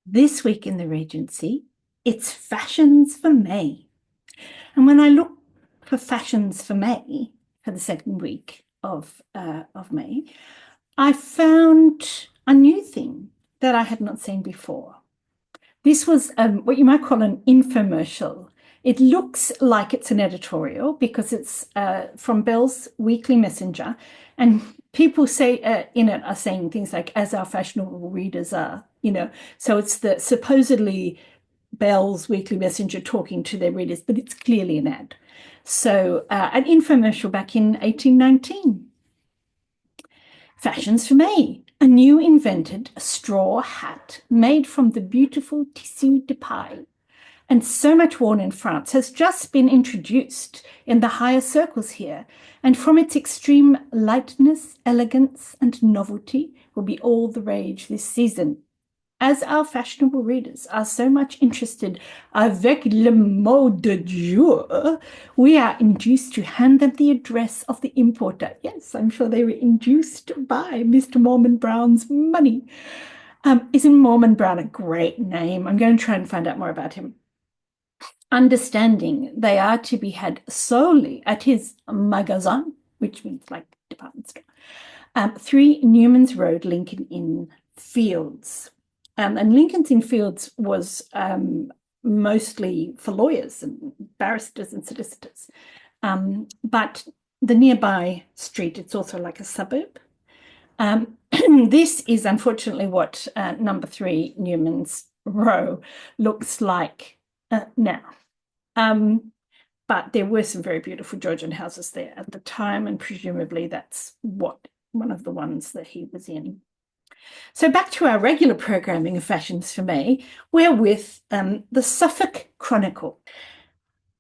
This week in the Regency, it's fashions for May. And when I look for fashions for May, for the second week of May, I found a new thing that I had not seen before. This was what you might call an infomercial. It looks like it's an editorial because it's from Belle's Weekly Messenger, and people say in it are saying things like, as our fashionable readers are, so it's the supposedly Belle's Weekly Messenger talking to their readers, but it's clearly an ad. So an infomercial back in 1819. Fashions for May, a new invented straw hat made from the beautiful tissu de paille and so much worn in France, has just been introduced in the higher circles here, and from its extreme lightness, elegance, and novelty will be all the rage this season. As our fashionable readers are so much interested avec le mot de jour, we are induced to hand them the address of the importer. Yes, I'm sure they were induced by Mr. Mormon Brown's money. Isn't Mormon Brown a great name? I'm going to try and find out more about him. Understanding they are to be had solely at his magasin, which means like department store, 3 Newman's Road, Lincoln Inn Fields. And Lincoln's Inn Fields was mostly for lawyers and barristers and solicitors. But the nearby street, it's also like a suburb. This is unfortunately what number 3 Newman's Row looks like now. But there were some very beautiful Georgian houses there at the time, and presumably that's one of the ones that he was in. So back to our regular programming of Fashions for May, we're with the Suffolk Chronicle.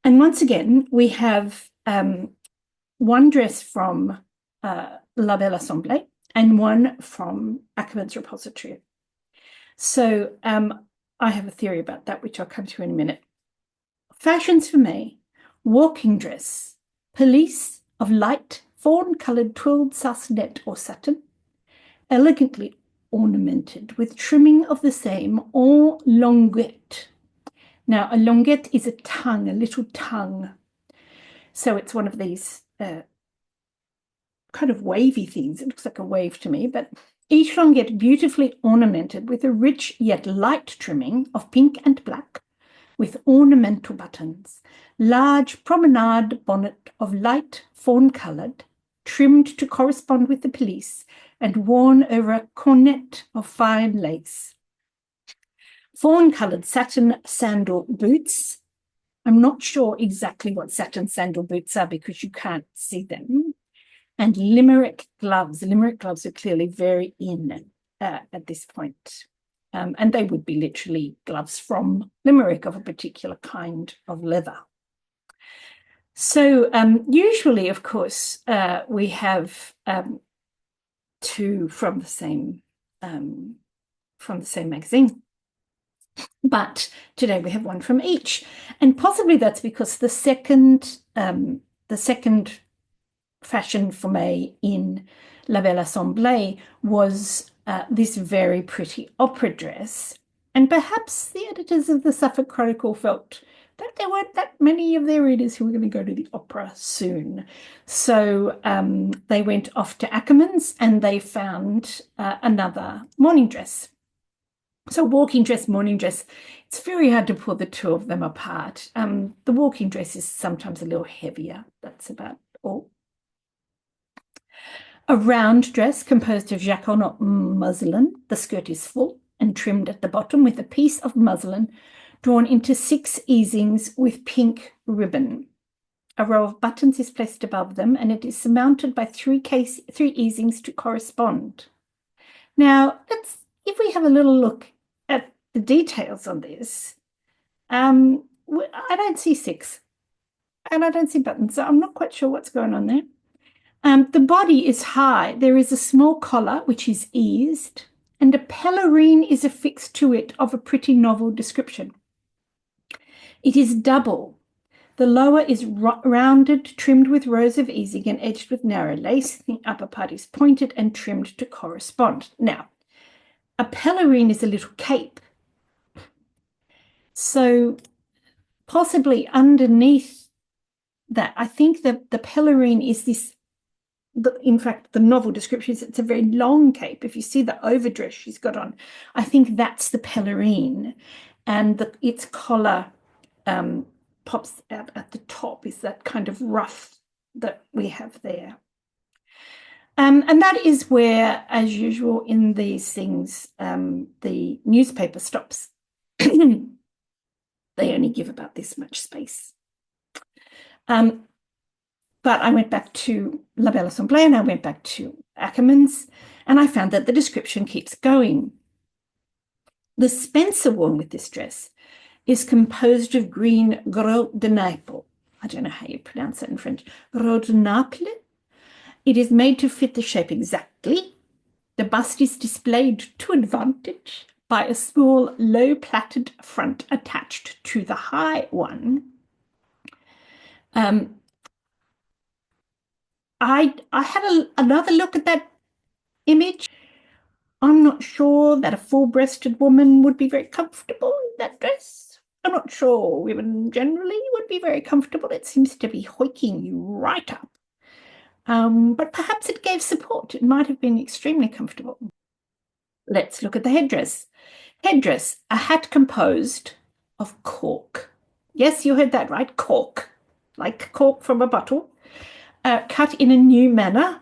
And once again, we have one dress from La Belle Assemblée and one from Ackermann's Repostiory. So I have a theory about that, which I'll come to in a minute. Fashions for May, walking dress, pelisse of light fawn-coloured twilled sarcenet or satin, elegantly ornamented with trimming of the same en longuette. Now, a longuette is a tongue, a little tongue. So it's one of these kind of wavy things. It looks like a wave to me, but each longuette beautifully ornamented with a rich yet light trimming of pink and black, with ornamental buttons, large promenade bonnet of light fawn-coloured, trimmed to correspond with the pelisse, and worn over a cornet of fine lace. Fawn-coloured satin sandal boots. I'm not sure exactly what satin sandal boots are because you can't see them. And Limerick gloves. Limerick gloves are clearly very in at this point. And they would be literally gloves from Limerick of a particular kind of leather. So usually, of course, we have 2 from the same magazine. But today we have 1 from each, and possibly that's because the second fashion for May in La Belle Assemblée was this very pretty opera dress, and perhaps the editors of the Suffolk Chronicle felt that there weren't that many of their readers who were going to go to the opera soon. So they went off to Ackermann's and they found another morning dress. So walking dress, morning dress, it's very hard to pull the 2 of them apart. The walking dress is sometimes a little heavier. That's about all. A round dress composed of jacquard muslin. The skirt is full and trimmed at the bottom with a piece of muslin drawn into 6 easings with pink ribbon. A row of buttons is placed above them, and it is surmounted by 3 easings to correspond. Now, if we have a little look at the details on this, I don't see 6, and I don't see buttons, so I'm not quite sure what's going on there. The body is high. There is a small collar, which is eased, and a pelerine is affixed to it of a pretty novel description. It is double. The lower is rounded, trimmed with rows of easing and edged with narrow lace. The upper part is pointed and trimmed to correspond. Now, a pelerine is a little cape, So possibly underneath that, I think that the pelerine is this, in fact, the novel description is it's a very long cape. If you see the overdress she's got on, I think that's the pelerine. And its collar pops out at the top, is that kind of ruff that we have there. And that is where, as usual in these things, the newspaper stops. They only give about this much space. But I went back to La Belle Assemblée and I went back to Ackermann's, and I found that the description keeps going. The spencer worn with this dress is composed of green gros de Naples. I don't know how you pronounce it in French. Gros de Naples. It is made to fit the shape exactly. The bust is displayed to advantage by a small low-plaited front attached to the high one. I had another look at that image. I'm not sure that a full-breasted woman would be very comfortable in that dress. I'm not sure women generally would be very comfortable. It seems to be hoiking you right up. But perhaps it gave support. It might have been extremely comfortable. Let's look at the headdress. Headdress, a hat composed of cork. Yes, you heard that right, cork. Like cork from a bottle. Cut in a new manner.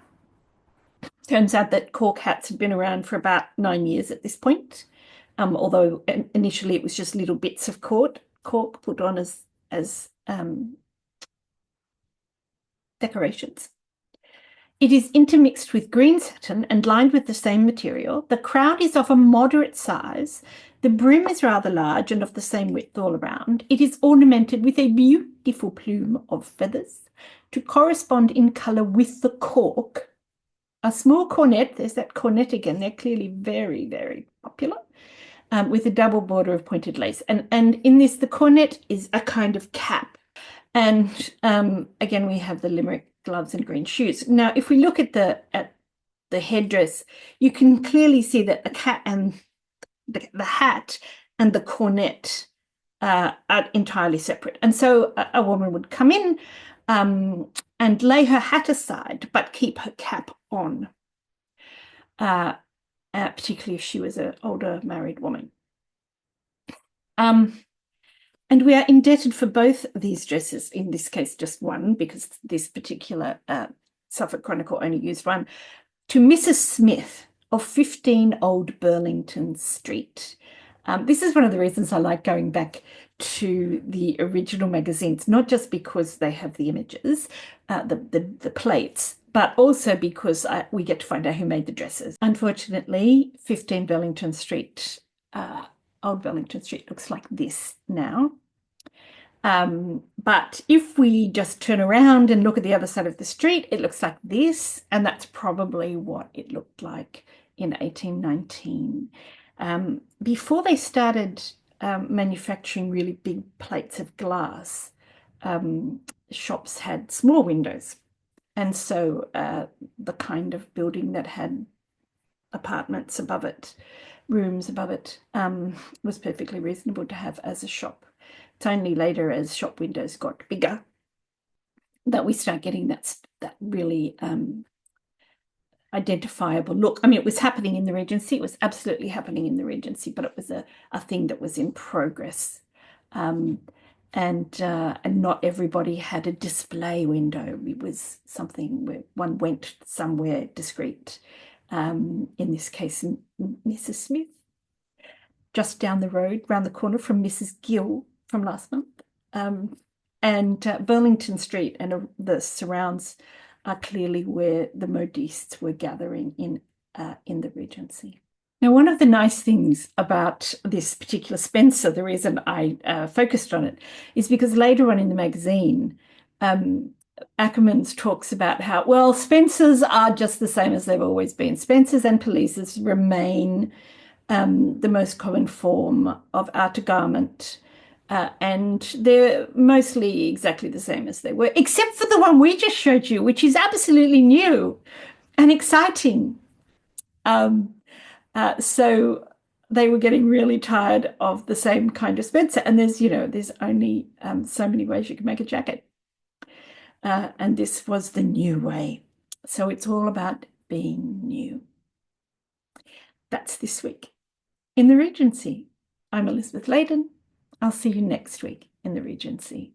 Turns out that cork hats had been around for about 9 years at this point, although initially it was just little bits of cork put on as decorations. It is intermixed with green satin and lined with the same material. The crown is of a moderate size. The brim is rather large and of the same width all around. It is ornamented with a beautiful plume of feathers to correspond in colour with the cork. A small cornet, there's that cornet again, they're clearly very, very popular, with a double border of pointed lace. And in this, the cornet is a kind of cap. And again, we have the Limerick gloves and green shoes. Now, if we look at the headdress, you can clearly see that the cap and the hat and the cornet are entirely separate. And so a woman would come in and lay her hat aside, but keep her cap on, particularly if she was an older married woman. And we are indebted for both these dresses, in this case just one, because this particular Suffolk Chronicle only used one, to Mrs. Smith of 15 Old Burlington Street. This is one of the reasons I like going back to the original magazines, not just because they have the images, the plates, but also because we get to find out who made the dresses. Unfortunately, 15 Burlington Street, Old Burlington Street looks like this now. But if we just turn around and look at the other side of the street, it looks like this, and that's probably what it looked like in 1819. Before they started manufacturing really big plates of glass, shops had small windows. And so the kind of building that had apartments above it, rooms above it, was perfectly reasonable to have as a shop. It's only later, as shop windows got bigger, that we start getting that really identifiable look. I mean, it was happening in the Regency. It was absolutely happening in the Regency, but it was a thing that was in progress. And not everybody had a display window. It was something where one went somewhere discreet. In this case, Mrs. Smith, just down the road, round the corner from Mrs. Gill from last month. And Burlington Street and the surrounds are clearly where the modistes were gathering in the Regency. Now, one of the nice things about this particular Spencer, the reason I focused on it, is because later on in the magazine, Ackermann talks about how, well, Spencers are just the same as they've always been. Spencers and pelisses remain the most common form of outer garment, and they're mostly exactly the same as they were, except for the one we just showed you, which is absolutely new and exciting. So they were getting really tired of the same kind of Spencer. And there's only so many ways you can make a jacket. And this was the new way. So it's all about being new. That's this week in the Regency. I'm Elizabeth Layden. I'll see you next week in the Regency.